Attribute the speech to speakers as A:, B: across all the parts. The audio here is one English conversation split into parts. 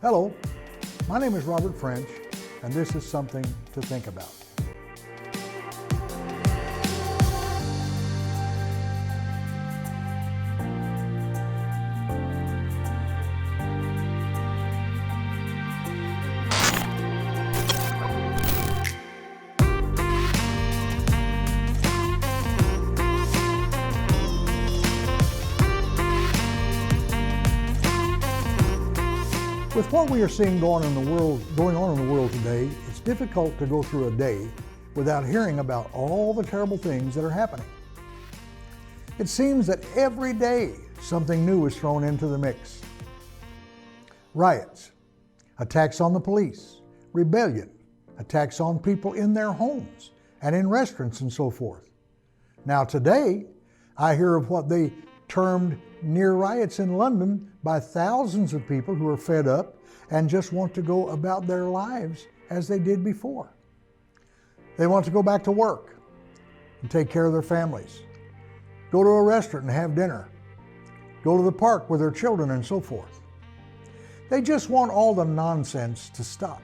A: Hello, my name is Robert French, and this is Something to Think About. With what we are seeing going on in the world today, it's difficult to go through a day without hearing about all the terrible things that are happening. It seems that every day something new is thrown into the mix. Riots, attacks on the police, rebellion, attacks on people in their homes and in restaurants and so forth. Now today, I hear of what they termed near riots in London by thousands of people who are fed up and just want to go about their lives as they did before. They want to go back to work and take care of their families, go to a restaurant and have dinner, go to the park with their children and so forth. They just want all the nonsense to stop.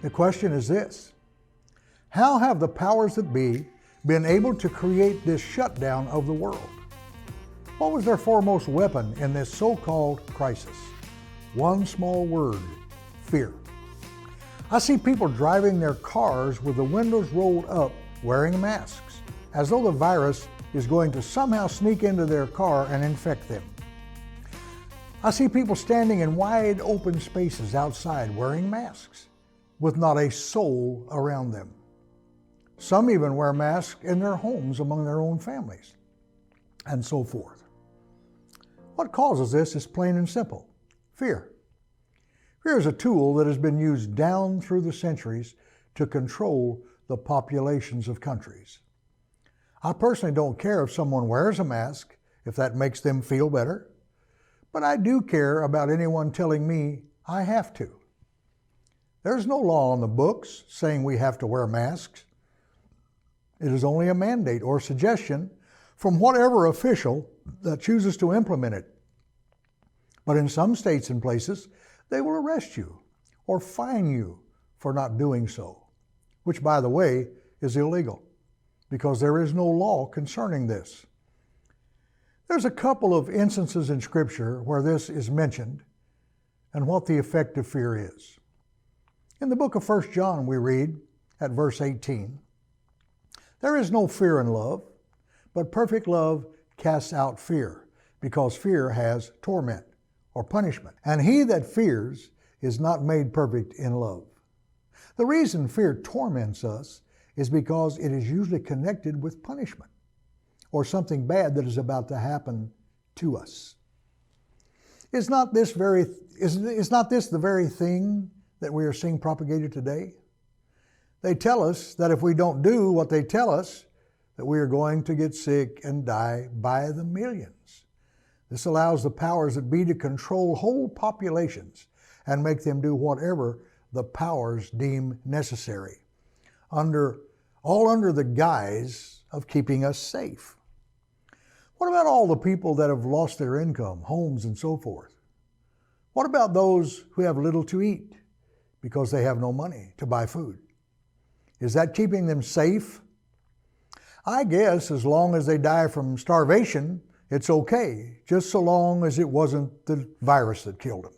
A: The question is this: how have the powers that be been able to create this shutdown of the world? What was their foremost weapon in this so-called crisis? One small word: fear. I see people driving their cars with the windows rolled up wearing masks, as though the virus is going to somehow sneak into their car and infect them. I see people standing in wide open spaces outside wearing masks, with not a soul around them. Some even wear masks in their homes among their own families, and so forth. What causes this is plain and simple: fear. Fear is a tool that has been used down through the centuries to control the populations of countries. I personally don't care if someone wears a mask, if that makes them feel better, but I do care about anyone telling me I have to. There's no law on the books saying we have to wear masks. It is only a mandate or suggestion from whatever official that chooses to implement it. But in some states and places, they will arrest you or fine you for not doing so, which, by the way, is illegal because there is no law concerning this. There's a couple of instances in Scripture where this is mentioned and what the effect of fear is. In the book of 1 John, we read at verse 18, "There is no fear in love, but perfect love casts out fear, because fear has torment," or punishment. "And he that fears is not made perfect in love." The reason fear torments us is because it is usually connected with punishment or something bad that is about to happen to us. Is not this the very thing that we are seeing propagated today? They tell us that if we don't do what they tell us, that we are going to get sick and die by the millions. This allows the powers that be to control whole populations and make them do whatever the powers deem necessary, all under the guise of keeping us safe. What about all the people that have lost their income, homes, and so forth? What about those who have little to eat because they have no money to buy food? Is that keeping them safe? I guess as long as they die from starvation, it's okay, just so long as it wasn't the virus that killed them.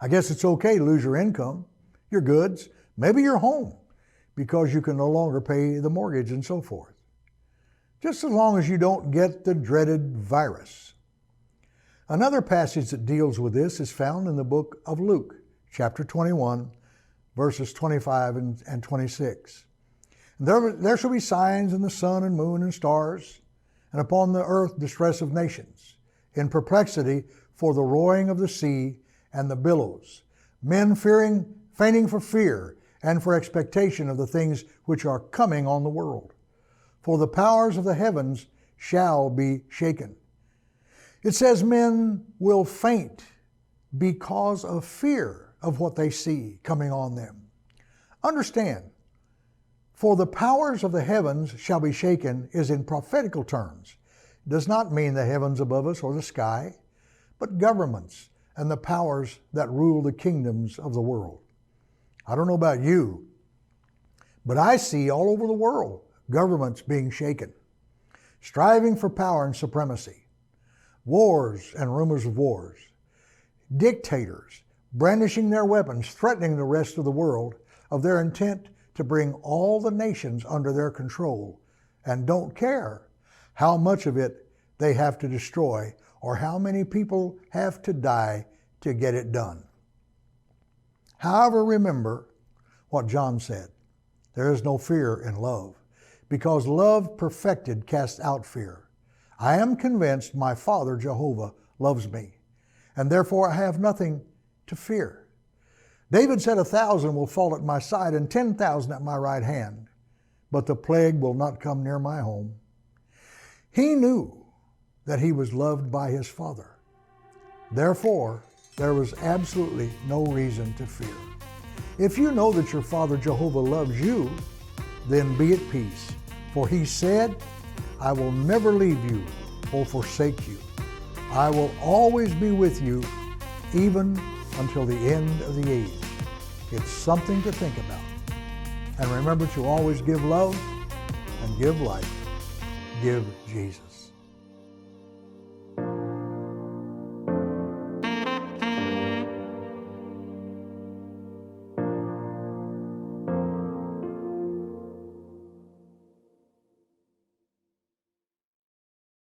A: I guess it's okay to lose your income, your goods, maybe your home, because you can no longer pay the mortgage and so forth. Just as long as you don't get the dreaded virus. Another passage that deals with this is found in the book of Luke, chapter 21, verses 25 and 26. There shall be signs in the sun and moon and stars, and upon the earth distress of nations, in perplexity for the roaring of the sea and the billows, men fainting for fear and for expectation of the things which are coming on the world. For the powers of the heavens shall be shaken. It says men will faint because of fear of what they see coming on them. Understand, for the powers of the heavens shall be shaken is in prophetical terms. It does not mean the heavens above us or the sky, but governments and the powers that rule the kingdoms of the world. I don't know about you, but I see all over the world governments being shaken, striving for power and supremacy, wars and rumors of wars, dictators brandishing their weapons, threatening the rest of the world of their intent to bring all the nations under their control, and don't care how much of it they have to destroy or how many people have to die to get it done. However, remember what John said. There is no fear in love, because love perfected casts out fear. I am convinced my Father Jehovah loves me, and therefore I have nothing to fear. David said, 1,000 will fall at my side and 10,000 at my right hand, but the plague will not come near my home. He knew that he was loved by his Father. Therefore, there was absolutely no reason to fear. If you know that your Father Jehovah loves you, then be at peace. For he said, I will never leave you or forsake you. I will always be with you, even until the end of the age. It's something to think about. And remember to always give love and give life. Give Jesus.